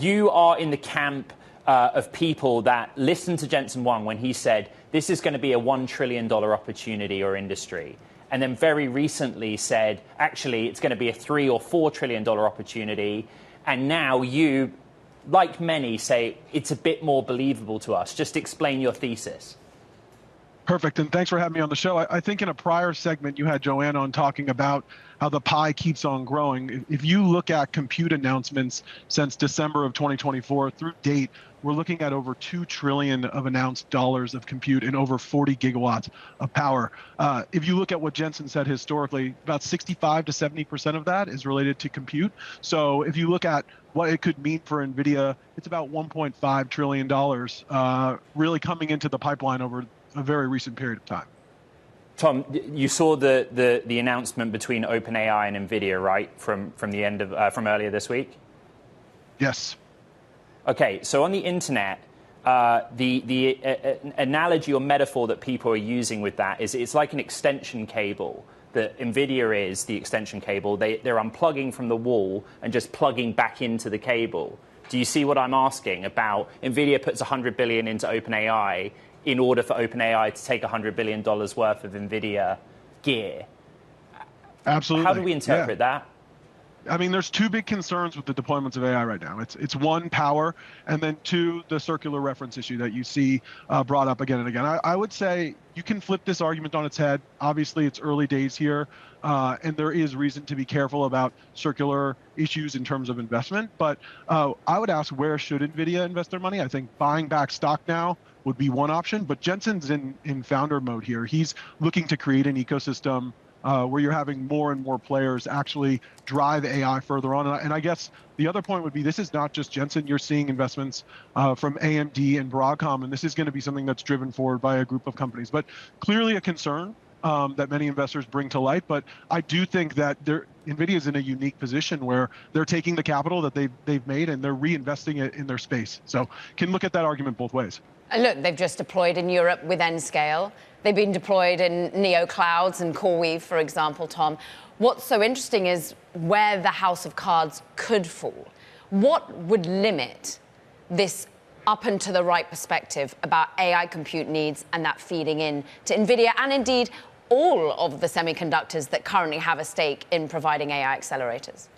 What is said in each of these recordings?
You are in the camp of people that listened to Jensen Huang when he said this is going to be a $1 trillion opportunity or industry, and then very recently said, actually, it's going to be a $3 or $4 trillion opportunity. And now you, like many, say it's a bit more believable to us. Just explain your thesis. Perfect, and thanks for having me on the show. I think in a prior segment you had Joanne on talking about how the pie keeps on growing. If you look at compute announcements since December of 2024 through date, we're looking at over $2 trillion of announced dollars of compute and over 40 gigawatts of power. If you look at what Jensen said historically, about 65 to 70% of that is related to compute. So if you look at what it could mean for Nvidia, it's about $1.5 trillion really coming into the pipeline over a very recent period of time. Tom, you saw the announcement between OpenAI and Nvidia, right, from earlier this week? Yes. Okay, so on the internet, the analogy or metaphor that people are using with that is it's like an extension cable. That Nvidia is the extension cable. They're unplugging from the wall and just plugging back into the cable. Do you see what I'm asking about? Nvidia puts $100 billion into OpenAI in order for OpenAI to take $100 billion worth of Nvidia gear. Absolutely. How do we interpret that? I mean, there's two big concerns with the deployments of AI right now. It's one, power, and then two, the circular reference issue that you see brought up again and again. I would say you can flip this argument on its head. Obviously, it's early days here, and there is reason to be careful about circular issues in terms of investment. But I would ask, where should NVIDIA invest their money? I think buying back stock now would be one option, but Jensen's in founder mode here. He's looking to create an ecosystem where you're having more and more players actually drive AI further on. And I guess the other point would be, this is not just Jensen. You're seeing investments from AMD and Broadcom, and this is going to be something that's driven forward by a group of companies. But clearly a concern that many investors bring to light. But I do think that NVIDIA is in a unique position where they're taking the capital that they've made and they're reinvesting it in their space. So can look at that argument both ways. Look, they've just deployed in Europe with Nscale. They've been deployed in Neo Clouds and CoreWeave, for example, Tom. What's so interesting is where the house of cards could fall. What would limit this up and to the right perspective about AI compute needs and that feeding in to NVIDIA and indeed all of the semiconductors that currently have a stake in providing AI accelerators?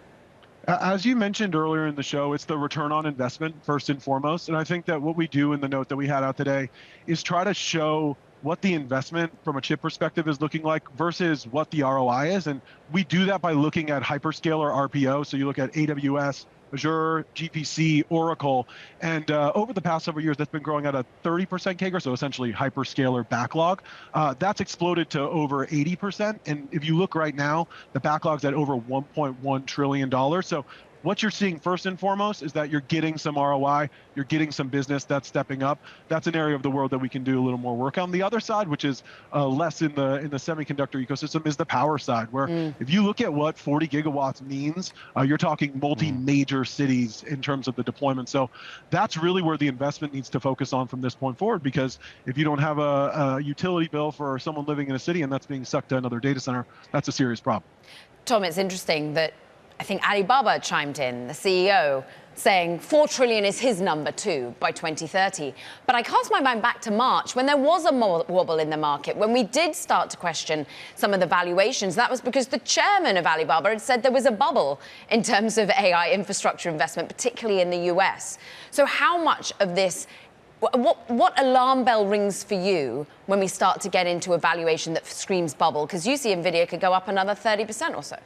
As you mentioned earlier in the show, it's the return on investment first and foremost. And I think that what we do in the note that we had out today is try to show what the investment from a chip perspective is looking like versus what the ROI is. And we do that by looking at hyperscaler RPO. So you look at AWS, Azure, GPC, Oracle, and over the past several years, that's been growing at a 30% CAGR, so essentially hyperscaler backlog. That's exploded to over 80%, and if you look right now, the backlog's at over $1.1 trillion. So what you're seeing first and foremost is that you're getting some ROI, you're getting some business that's stepping up. That's an area of the world that we can do a little more work on. The other side, which is less in the semiconductor ecosystem, is the power side, where if you look at what 40 gigawatts means, you're talking multi-major cities in terms of the deployment. So that's really where the investment needs to focus on from this point forward, because if you don't have a utility bill for someone living in a city and that's being sucked to another data center, that's a serious problem. Tom, it's interesting that I think Alibaba chimed in, the CEO, saying 4 trillion is his number too by 2030. But I cast my mind back to March when there was a wobble in the market, when we did start to question some of the valuations. That was because the chairman of Alibaba had said there was a bubble in terms of AI infrastructure investment, particularly in the US. So how much of this, what alarm bell rings for you when we start to get into a valuation that screams bubble? Because you see Nvidia could go up another 30% or so.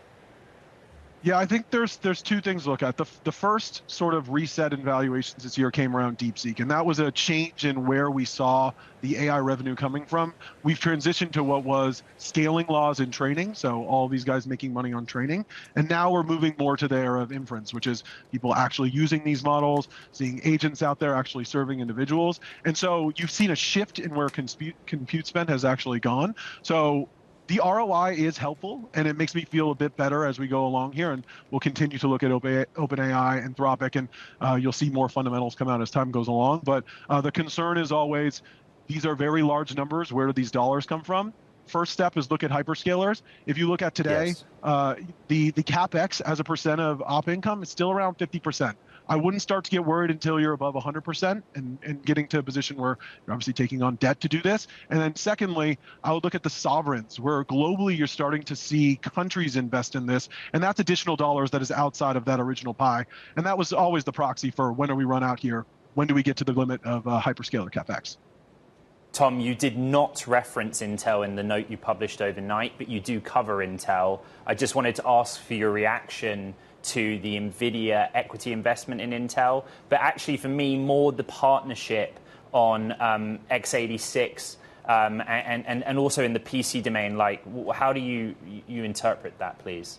Yeah, I think there's two things to look at. The first sort of reset in valuations this year came around DeepSeek, and that was a change in where we saw the AI revenue coming from. We've transitioned to what was scaling laws and training, so all these guys making money on training, and now we're moving more to the era of inference, which is people actually using these models, seeing agents out there actually serving individuals. And so you've seen a shift in where compute spend has actually gone. So the ROI is helpful, and it makes me feel a bit better as we go along here, and we'll continue to look at OpenAI, Anthropic, and you'll see more fundamentals come out as time goes along. But the concern is always, these are very large numbers. Where do these dollars come from? First step is look at hyperscalers. If you look at today, the CapEx as a percent of op income is still around 50%. I wouldn't start to get worried until you're above 100% and getting to a position where you're obviously taking on debt to do this. And then secondly, I would look at the sovereigns, where globally you're starting to see countries invest in this, and that's additional dollars that is outside of that original pie. And that was always the proxy for when do we run out here? When do we get to the limit of hyperscaler CapEx? Tom, you did not reference Intel in the note you published overnight, but you do cover Intel. I just wanted to ask for your reaction to the Nvidia equity investment in Intel, but actually for me, more the partnership on x86 and also in the PC domain. Like, how do you interpret that, please?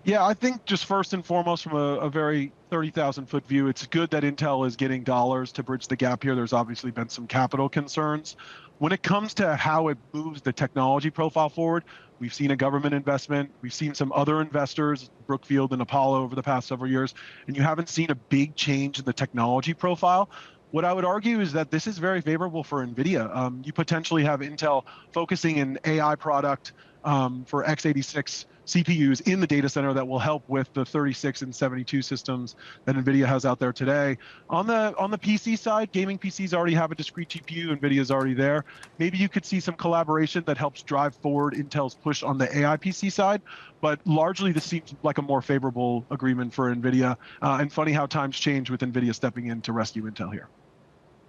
Yeah, I think just first and foremost, from a very 30,000-foot view, it's good that Intel is getting dollars to bridge the gap here. There's obviously been some capital concerns. When it comes to how it moves the technology profile forward, we've seen a government investment. We've seen some other investors, Brookfield and Apollo, over the past several years, and you haven't seen a big change in the technology profile. What I would argue is that this is very favorable for NVIDIA. You potentially have Intel focusing an AI product for x86 CPUs in the data center that will help with the 36 and 72 systems that NVIDIA has out there today. On the PC side, gaming PCs already have a discrete GPU. NVIDIA's already there. Maybe you could see some collaboration that helps drive forward Intel's push on the AI PC side, but largely this seems like a more favorable agreement for NVIDIA. And funny how times change with NVIDIA stepping in to rescue Intel here.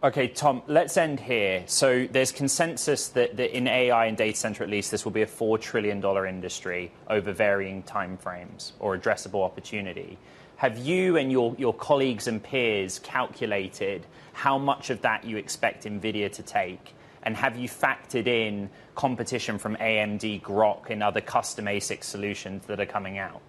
Okay, Tom, let's end here. So there's consensus that in AI and data center, at least, this will be a $4 trillion industry over varying timeframes or addressable opportunity. Have you and your colleagues and peers calculated how much of that you expect NVIDIA to take? And have you factored in competition from AMD, Grok, and other custom ASIC solutions that are coming out?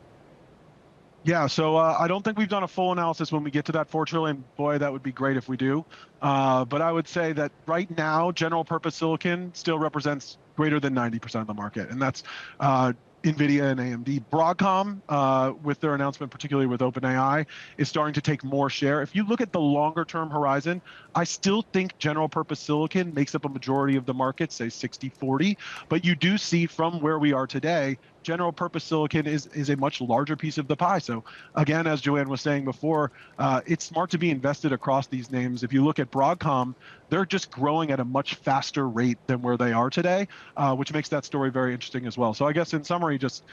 Yeah, so I don't think we've done a full analysis when we get to that 4 trillion. Boy, that would be great if we do. But I would say that right now, general purpose silicon still represents greater than 90% of the market. And that's NVIDIA and AMD. Broadcom, with their announcement, particularly with OpenAI, is starting to take more share. If you look at the longer term horizon, I still think general purpose silicon makes up a majority of the market, say 60-40. But you do see from where we are today, general purpose silicon is a much larger piece of the pie. So again, as Joanne was saying before, it's smart to be invested across these names. If you look at Broadcom, they're just growing at a much faster rate than where they are today, which makes that story very interesting as well. So I guess in summary, just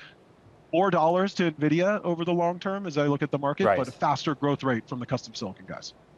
more dollars to NVIDIA over the long term as I look at the market, right, but a faster growth rate from the custom silicon guys.